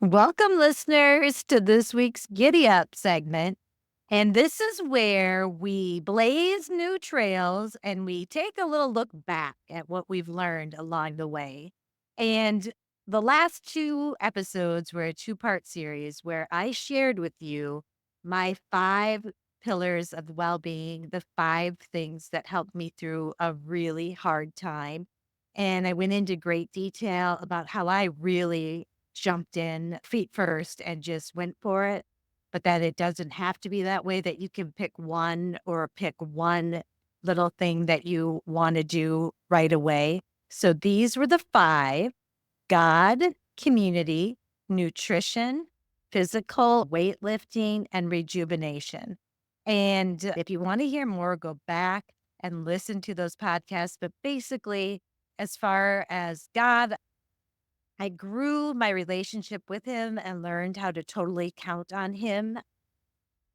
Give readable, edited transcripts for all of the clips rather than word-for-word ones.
Welcome, listeners, to this week's Giddy Up segment. And this is where we blaze new trails and we take a little look back at what we've learned along the way. And the last two episodes were a two-part series where I shared with you my 5 pillars of well-being, the 5 things that helped me through a really hard time. And I went into great detail about how I really jumped in feet first and just went for it, but that it doesn't have to be that way, that you can pick one little thing that you want to do right away. So these were the 5: God, community, nutrition, physical, weightlifting, and rejuvenation. And if you want to hear more, go back and listen to those podcasts. But basically, as far as God, I grew my relationship with him and learned how to totally count on him,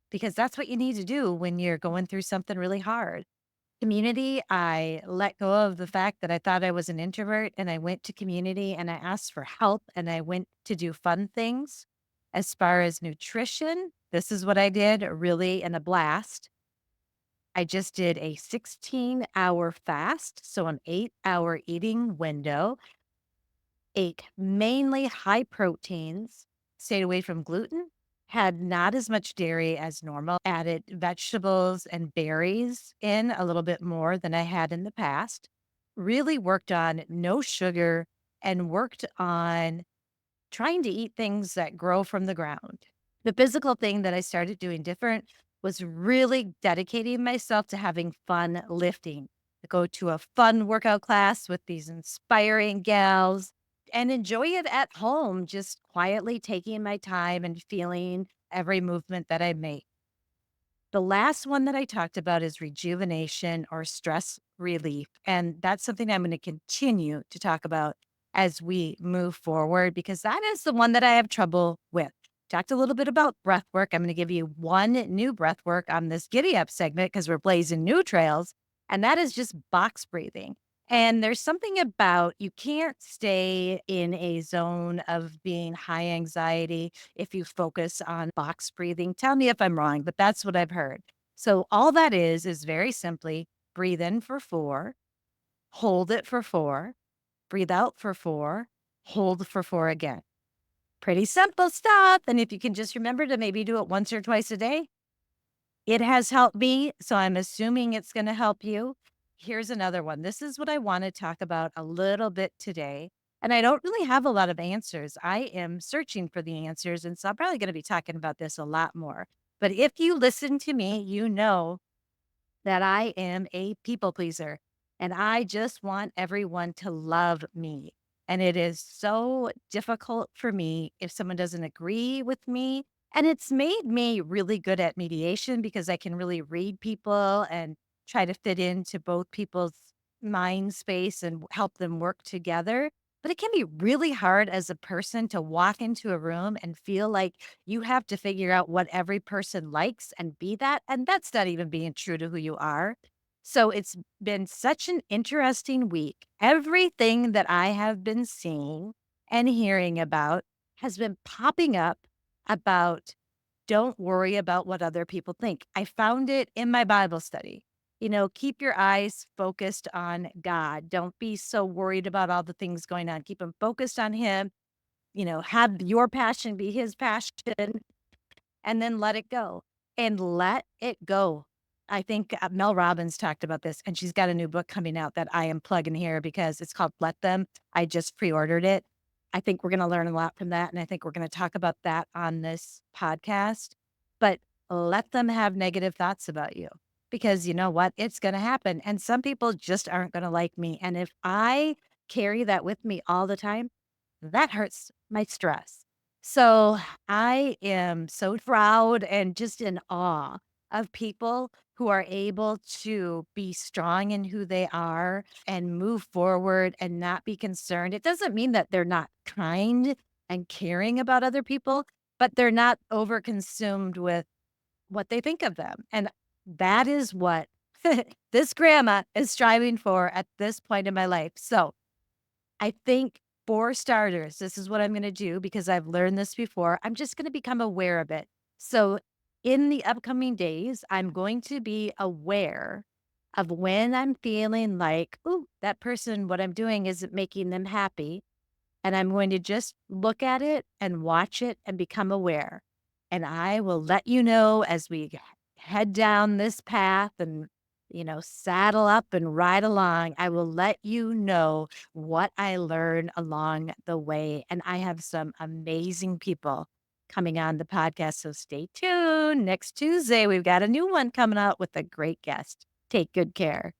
because that's what you need to do when you're going through something really hard. Community, I let go of the fact that I thought I was an introvert and I went to community and I asked for help and I went to do fun things. As far as nutrition, this is what I did, really in a blast. I just did a 16-hour fast, so an 8-hour eating window. Ate mainly high proteins, stayed away from gluten, had not as much dairy as normal, added vegetables and berries in a little bit more than I had in the past, really worked on no sugar and worked on trying to eat things that grow from the ground. The physical thing that I started doing different was really dedicating myself to having fun lifting. I go to a fun workout class with these inspiring gals and enjoy it at home, just quietly taking my time and feeling every movement that I make. The last one that I talked about is rejuvenation or stress relief. And that's something I'm going to continue to talk about as we move forward, because that is the one that I have trouble with. Talked a little bit about breath work. I'm going to give you one new breath work on this Giddy Up segment because we're blazing new trails, and that is just box breathing. And there's something about, you can't stay in a zone of being high anxiety if you focus on box breathing. Tell me if I'm wrong, but that's what I've heard. So all that is very simply breathe in for 4, hold it for 4, breathe out for 4, hold for 4 again. Pretty simple stuff. And if you can just remember to maybe do it once or twice a day, it has helped me, so I'm assuming it's gonna help you. Here's another one. This is what I wanna talk about a little bit today, and I don't really have a lot of answers. I am searching for the answers, and so I'm probably gonna be talking about this a lot more. But if you listen to me, you know that I am a people pleaser and I just want everyone to love me. And it is so difficult for me if someone doesn't agree with me. And it's made me really good at mediation because I can really read people and try to fit into both people's mind space and help them work together. But it can be really hard as a person to walk into a room and feel like you have to figure out what every person likes and be that. And that's not even being true to who you are. So it's been such an interesting week. Everything that I have been seeing and hearing about has been popping up about, don't worry about what other people think. I found it in my Bible study. Keep your eyes focused on God. Don't be so worried about all the things going on. Keep them focused on Him. Have your passion be His passion, and then let it go and let it go. I think Mel Robbins talked about this, and she's got a new book coming out that I am plugging here because it's called Let Them. I just pre ordered it. I think we're going to learn a lot from that. And I think we're going to talk about that on this podcast. But let them have negative thoughts about you, because you know what? It's going to happen. And some people just aren't going to like me. And if I carry that with me all the time, that hurts my stress. So I am so proud and just in awe of people who are able to be strong in who they are and move forward and not be concerned. It doesn't mean that they're not kind and caring about other people, but they're not overconsumed with what they think of them. And that is what this grandma is striving for at this point in my life. So I think for starters, this is what I'm going to do because I've learned this before. I'm just going to become aware of it. So, in the upcoming days, I'm going to be aware of when I'm feeling like, "Ooh, that person, what I'm doing isn't making them happy." And I'm going to just look at it and watch it and become aware. And I will let you know as we head down this path and, saddle up and ride along. I will let you know what I learn along the way. And I have some amazing people coming on the podcast. So stay tuned. Next Tuesday, we've got a new one coming out with a great guest. Take good care.